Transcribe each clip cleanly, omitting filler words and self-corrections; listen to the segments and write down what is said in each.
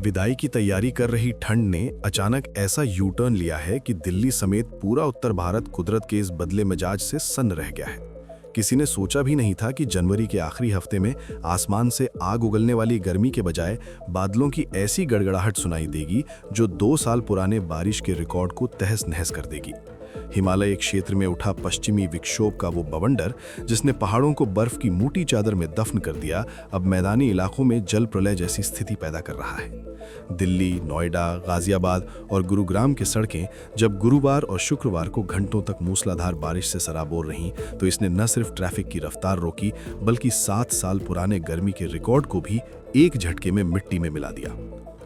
विदाई की तैयारी कर रही ठंड ने अचानक ऐसा यू टर्न लिया है कि दिल्ली समेत पूरा उत्तर भारत कुदरत के इस बदले मिजाज से सन्न रह गया है। किसी ने सोचा भी नहीं था कि जनवरी के आखिरी हफ्ते में आसमान से आग उगलने वाली गर्मी के बजाय बादलों की ऐसी गड़गड़ाहट सुनाई देगी जो 2 साल पुराने बारिश के रिकॉर्ड को तहस नहस कर देगी। हिमालय क्षेत्र में उठा पश्चिमी विक्षोभ का वो बवंडर, जिसने पहाड़ों को बर्फ की मोटी चादर में दफन कर दिया, अब मैदानी इलाकों में जल प्रलय जैसी स्थिति पैदा कर रहा है। दिल्ली, नोएडा, गाजियाबाद और गुरुग्राम की सड़कें जब गुरुवार और शुक्रवार को घंटों तक मूसलाधार बारिश से सराबोर रहीं, तो इसने न सिर्फ ट्रैफिक की रफ्तार रोकी, बल्कि 7 साल पुराने गर्मी के रिकॉर्ड को भी एक झटके में मिट्टी में मिला दिया।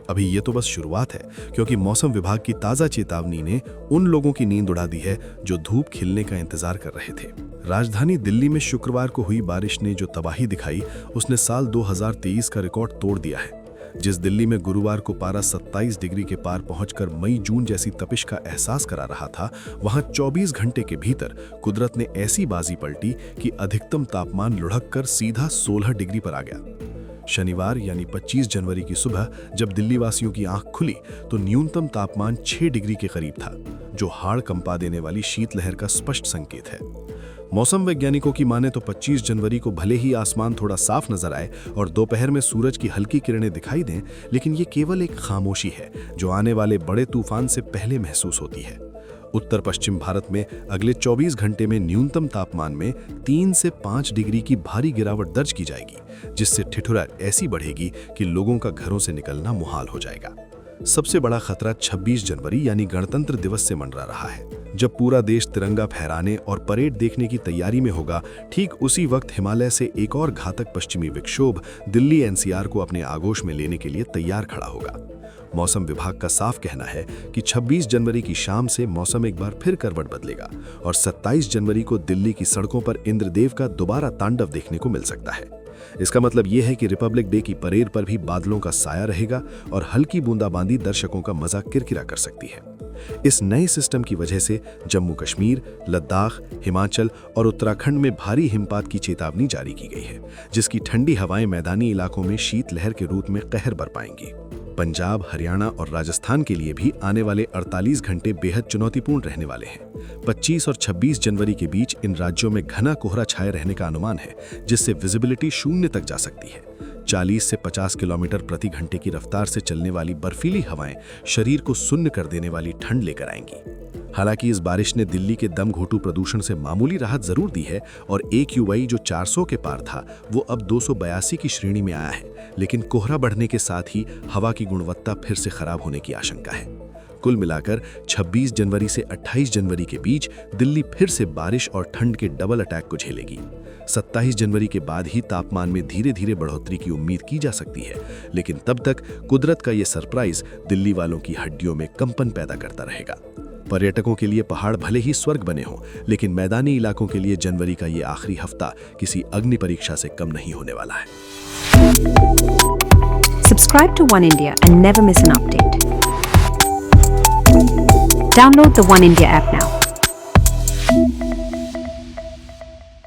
अभी ये तो बस शुरुआत है, क्योंकि मौसम विभाग की ताज़ा चेतावनी ने उन लोगों की नींद उड़ा दी है जो धूप खिलने का इंतजार कर रहे थे। राजधानी दिल्ली में शुक्रवार को हुई बारिश ने जो तबाही दिखाई, उसने साल 2023 का रिकॉर्ड तोड़ दिया है। जिस दिल्ली में गुरुवार को पारा 27 डिग्री के पार पहुंचकर मई जून जैसी तपिश का एहसास करा रहा था, वहां 24 घंटे के भीतर कुदरत ने ऐसी बाजी पलटी कि अधिकतम तापमान लुढ़क कर सीधा 16 डिग्री पर आ गया। शनिवार यानी 25 जनवरी की सुबह जब दिल्ली वासियों की आंख खुली, तो न्यूनतम तापमान 6 डिग्री के करीब था, जो हाड़ कंपा देने वाली शीतलहर का स्पष्ट संकेत है। मौसम वैज्ञानिकों की माने तो 25 जनवरी को भले ही आसमान थोड़ा साफ नजर आए और दोपहर में सूरज की हल्की किरणें दिखाई दें, लेकिन ये केवल एक खामोशी है जो आने वाले बड़े तूफान से पहले महसूस होती है। उत्तर पश्चिम भारत में अगले 24 घंटे में न्यूनतम तापमान में 3 से 5 डिग्री की भारी गिरावट दर्ज की जाएगी, जिससे ठिठुरन ऐसी बढ़ेगी कि लोगों का घरों से निकलना मुहाल हो जाएगा। सबसे बड़ा खतरा 26 जनवरी यानी गणतंत्र दिवस से मंडरा रहा है। जब पूरा देश तिरंगा फहराने और परेड देखने की तैयारी में होगा, ठीक उसी वक्त हिमालय से एक और घातक पश्चिमी विक्षोभ दिल्ली एनसीआर को अपने आगोश में लेने के लिए तैयार खड़ा होगा। मौसम विभाग का साफ कहना है कि 26 जनवरी की शाम से मौसम एक बार फिर करवट बदलेगा और 27 जनवरी को दिल्ली की सड़कों पर इंद्रदेव का दोबारा तांडव देखने को मिल सकता है। इसका मतलब यह है कि रिपब्लिक डे की परेड पर भी बादलों का साया रहेगा और हल्की बूंदाबांदी दर्शकों का मजा किरकिरा कर सकती है। इस नए सिस्टम की वजह से जम्मू कश्मीर, लद्दाख, हिमाचल और उत्तराखंड में भारी हिमपात की चेतावनी जारी की गई है, जिसकी ठंडी हवाएं मैदानी इलाकों में शीतलहर के रूप में कहर बरपाएंगी। पंजाब, हरियाणा और राजस्थान के लिए भी आने वाले 48 घंटे बेहद चुनौतीपूर्ण रहने वाले हैं। 25 और 26 जनवरी के बीच इन राज्यों में घना कोहरा छाए रहने का अनुमान है, जिससे विजिबिलिटी 0 तक जा सकती है। 40 से 50 किलोमीटर प्रति घंटे की रफ्तार से चलने वाली बर्फीली हवाएं शरीर को सुन्न कर देने वाली ठंड लेकर आएंगी। हालांकि इस बारिश ने दिल्ली के दम घोंटू प्रदूषण से मामूली राहत जरूर दी है और AQI जो 400 के पार था, वो अब 282 की श्रेणी में आया है, लेकिन कोहरा बढ़ने के साथ ही हवा की गुणवत्ता फिर से खराब होने की आशंका है। कुल मिलाकर 26 जनवरी से 28 जनवरी के बीच दिल्ली फिर से बारिश और ठंड के डबल अटैक को झेलेगी। 27 जनवरी के बाद ही तापमान में धीरे धीरे बढ़ोतरी की उम्मीद की जा सकती है, लेकिन तब तक कुदरत का ये सरप्राइज दिल्ली वालों की हड्डियों में कंपन पैदा करता रहेगा। पर्यटकों के लिए पहाड़ भले ही स्वर्ग बने हों, लेकिन मैदानी इलाकों के लिए जनवरी का ये आखिरी हफ्ता किसी अग्नि परीक्षा से कम नहीं होने वाला है। Subscribe to One India and never miss an update. Download the One India app now.